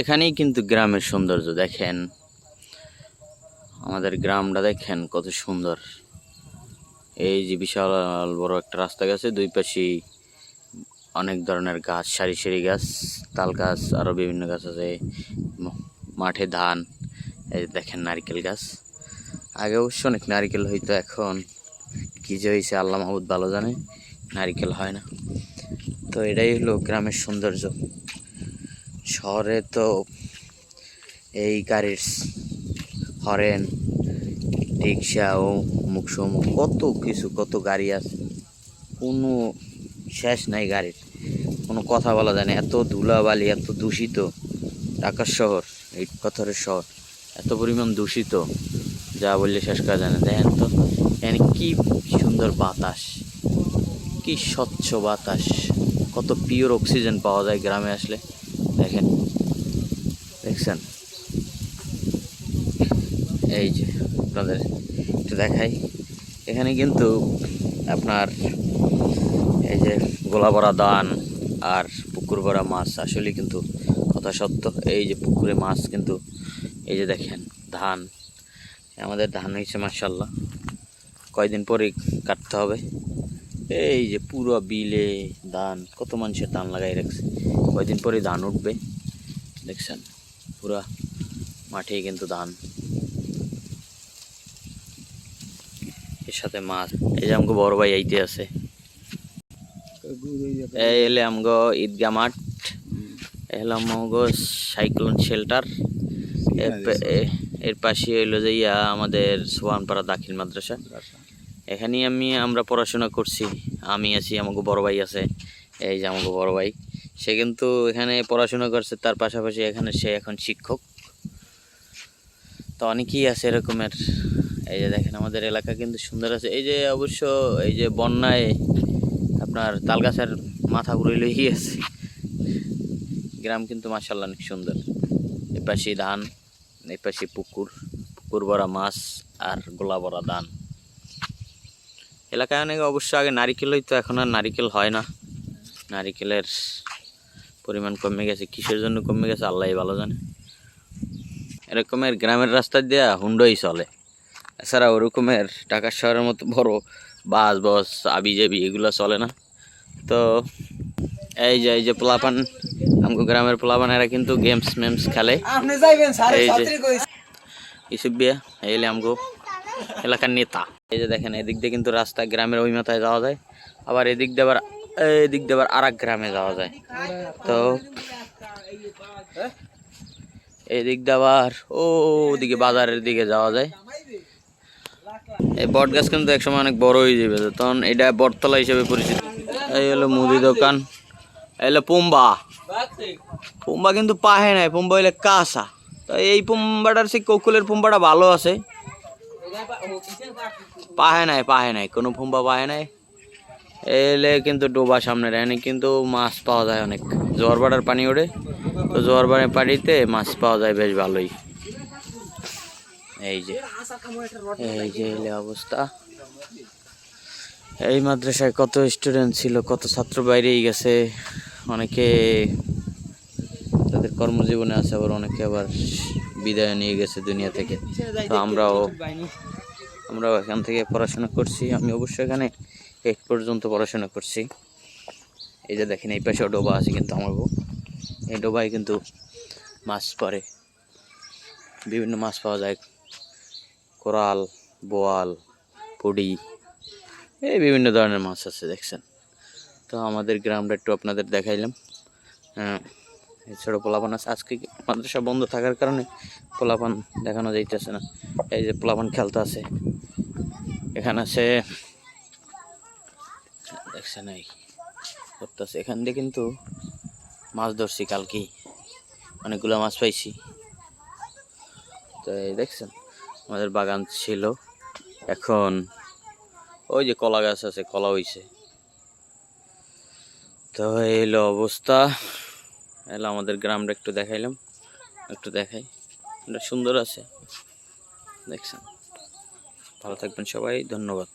এখানেই কিন্তু গ্রামের সৌন্দর্য দেখেন, আমাদের গ্রামটা দেখেন কত সুন্দর। এই যে বিশাল বড় একটা রাস্তা গেছে, দুই পাশে অনেক ধরনের গাছ, সারি সারি গাছ, তাল গাছ, আরো বিভিন্ন গাছ আছে। মাঠে ধান, এই দেখেন নারকেল গাছ। আগে অবশ্য অনেক নারকেল হইতো, এখন কি যে হয়েছে আল্লাহ মাহবুদ ভালো জানে, নারকেল হয় না। তো এটাই হলো গ্রামের সৌন্দর্য। শহরে তো এই গাড়ির হরেন, রিক্সা ও মুখসমুখ কত কিছু, কত গাড়ি আছে, কোনো শেষ নাই গাড়ির, কোনো কথা বলা যায় না। এত ধুলাবালি, এত দূষিত ঢাকার শহর, এই পাথরের শহর, এত পরিমাণ দূষিত যা বললে শেষ করা যায় না। দেখেন তো এখানে কি সুন্দর বাতাস, কি স্বচ্ছ বাতাস, কত পিওর অক্সিজেন পাওয়া যায় গ্রামে আসলে। দেখেন, দেখছেন? এই যে আপনাদের একটু দেখাই, এখানে কিন্তু আপনার এই যে গোলা ভরা ধান আর পুকুর ভরা মাছ, আসলে কিন্তু কথা সত্য। এই যে পুকুরে মাছ কিন্তু, এই যে দেখেন ধান, আমাদের ধান হয়েছে মাশাআল্লাহ, কয়দিন পরে কাটতে হবে। এই যে পুরো বিলে ধান, কত মানুষের ধান লাগাই রাখছে, কয়দিন পরে ধান উঠবে। দেখছেন পুরা মাঠেই কিন্তু ধান, এর সাথে মাছ। এই যে আমাকে বড় ভাই আইতে আছে, এই এলে আমগো ঈদগা মাঠ, এলাম আমগো সাইক্লোন শেল্টার, এর পাশে হইলো যে আমাদের সোহানপাড়া দাখিল মাদ্রাসা। এখানেই আমরা পড়াশোনা করছি, আমি আছি, আমাকে বড় ভাই আছে। এই যে আমাকে বড় ভাই, সে কিন্তু এখানে পড়াশোনা করছে, তার পাশাপাশি এখানে সে এখন শিক্ষক। তো অনেকেই আছে এরকমের। এই যে দেখেন আমাদের এলাকা কিন্তু সুন্দর আছে। এই যে অবশ্য এই যে বন্যায় আপনার তাল গাছের মাথা ঘুরে লই গিয়েছে। গ্রাম কিন্তু মাশাআল্লাহ অনেক সুন্দর। এই পাশে ধান, এই পাশে পুকুর, পুকুর ভরা মাছ আর গোলা ভরা ধান। এলাকায় অনেক অবশ্য আগে নারিকেল হইতো, এখন আর নারিকেল হয় না, নারিকেলের পরিমাণ কমে গেছে। কিসের জন্য কমে গেছে আল্লাহ ভালো জানে। এরকমের গ্রামের রাস্তা দিয়ে হুন্ডই চলে, এছাড়া ওরকমের ঢাকা শহরের মতো বড় বাস বস আবি জাবি এগুলো চলে না। তো এই যে পোলাপান, আমগো গ্রামের পোলাপান, এরা কিন্তু গেমস মেমস খেলে। এই যে ইসুফ বিয়া, এই আমগো এলাকার নেতা। এই যে দেখেন এদিক দিয়ে কিন্তু রাস্তা, গ্রামের ওই মাথায় যাওয়া যায়, আবার এদিক দিয়ে আবার আর এক গ্রামে যাওয়া যায়। তো এদিক দিয়ে আবার ওদিকে বাজারের দিকে যাওয়া যায়। এই বট গাছ কিন্তু একসময় অনেক বড় হয়ে যাবে, তখন এটা বটতলা হিসেবে পরিচিত। এই হলো মুদি দোকান, এই হলো পুম্বা। পুম্বা কিন্তু পাহে নাই, পুম্বা হইলে কাঁচা। তো এই পুম্বাটার সেই কোকুলের পুম্বাটা ভালো আছে, পাহে নাই কোনো পুম্বা পাহে নাই। এলে কিন্তু ডোবা সামনে, এখানে কিন্তু মাছ পাওয়া যায় অনেক, জোয়ার ভাটার পানি ওঠে, তো জোয়ার ভাটার পানিতে মাছ পাওয়া যায় বেশ ভালোই। এই যে এলে অবস্থা। এই মাদ্রাসায় কত স্টুডেন্ট ছিল, কত ছাত্র বাইরেই গেছে, অনেকে তাদের কর্মজীবনে আছে, আবার অনেকে আবার বিদায় নিয়ে গেছে দুনিয়া থেকে। তো আমরাও এখান থেকে পড়াশোনা করছি, আমি অবশ্যই এখানে 8 পর্যন্ত পড়াশোনা করছি। এই যে দেখেন এই পাশেও ডোবা আছে কিন্তু আমার, এই ডোবায় কিন্তু মাছ পড়ে, বিভিন্ন মাছ পাওয়া যায়, কোরাল, বোয়াল, পুডি, এই বিভিন্ন ধরনের মাছ আছে দেখছেন। তো আমাদের গ্রামটা একটু আপনাদের দেখাইলাম। এছাড়াও পোলাপান আছে, আজকে মাদ্রাসা বন্ধ থাকার কারণে পোলাপান দেখানো যাইতেছে না। এই যে পোলাপান খেলতে আছে, এখানে আছে দেখছেন, এই করতেছে। এখান দিয়ে কিন্তু মাছ ধরছি কালকে, অনেকগুলো মাছ পাইছি। তো এই দেখছেন আমাদের বাগান ছিল, এখন ওই যে কলা গাছ আছে, কলা হইছে। তো এইলো অবস্থা, এলো আমাদের গ্রামটা একটু দেখাইলাম, একটু দেখাই, এটা সুন্দর আছে দেখছেন। ভালো থাকবেন সবাই, ধন্যবাদ।